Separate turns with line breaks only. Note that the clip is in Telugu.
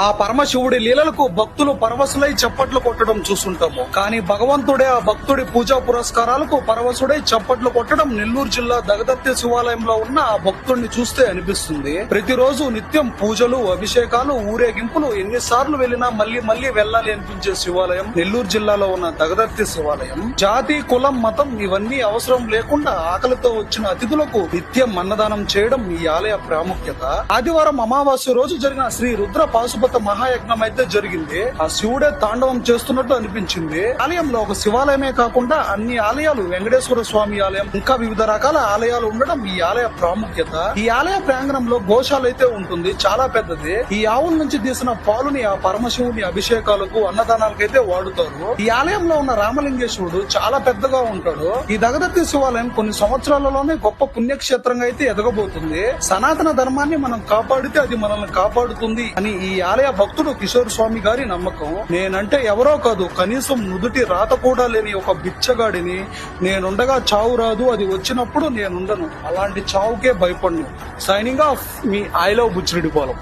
ఆ పరమశివుడి లీలలకు భక్తులు పరవశులై చప్పట్లు కొట్టడం చూస్తుంటాము. కానీ భగవంతుడే ఆ భక్తుడి పూజా పురస్కారాలకు పరవశుడై చప్పట్లు కొట్టడం నెల్లూరు జిల్లా దగదత్తి శివాలయంలో ఉన్న ఆ భక్తుడిని చూస్తే అనిపిస్తుంది. ప్రతిరోజు నిత్యం పూజలు, అభిషేకాలు, ఊరేగింపులు, ఎన్నిసార్లు వెళ్లినా మళ్లీ మళ్లీ వెళ్లాలి అనిపించే శివాలయం నెల్లూరు జిల్లాలో ఉన్న దగదత్తి శివాలయం. జాతి, కులం, మతం ఇవన్నీ అవసరం లేకుండా ఆకలితో వచ్చిన అతిథులకు నిత్యం అన్నదానం చేయడం ఈ ఆలయ ప్రాముఖ్యత. ఆదివారం అమావాస్య రోజు జరిగిన శ్రీ రుద్ర పాశుపత మహాయజ్ఞం అయితే జరిగింది. ఆ శివుడే తాండవం చేస్తున్నట్టు అనిపించింది. ఆలయంలో ఒక శివాలయమే కాకుండా అన్ని ఆలయాలు, వెంకటేశ్వర స్వామి ఆలయం, ఇంకా వివిధ రకాల ఆలయాలు ఉండడం ఈ ఆలయ ప్రాముఖ్యత. ఈ ఆలయ ప్రాంగణంలో గోశాల అయితే ఉంటుంది, చాలా పెద్దది. ఈ ఆవుల నుంచి తీసిన పాలుని ఆ పరమశివుని అభిషేకాలకు, అన్నదానాలకైతే వాడుతారు. ఈ ఆలయంలో ఉన్న రామలింగేశ్వరుడు చాలా పెద్దగా ఉంటాడు. ఈ దగదత్తి శివాలయం కొన్ని సంవత్సరాలలోనే గొప్ప పుణ్యక్షేత్రంగా అయితే ఎదగబోతుంది. సనాతన ధర్మాన్ని మనం కాపాడితే అది మనల్ని కాపాడుతుంది అని ఈ ఆలయ భక్తుడు కిషోర్ స్వామి గారి నమ్మకం. నేనంటే ఎవరో కాదు, కనీసం నుదుటి రాత కూడా లేని ఒక బిచ్చగాడిని. నేనుండగా చావు రాదు, అది వచ్చినప్పుడు నేనుండను. అలాంటి చావుకే భయపడను. సైనింగ్ ఆఫ్, మీ ఐ లవ్ బుచ్చిరెడ్డిపాలెం.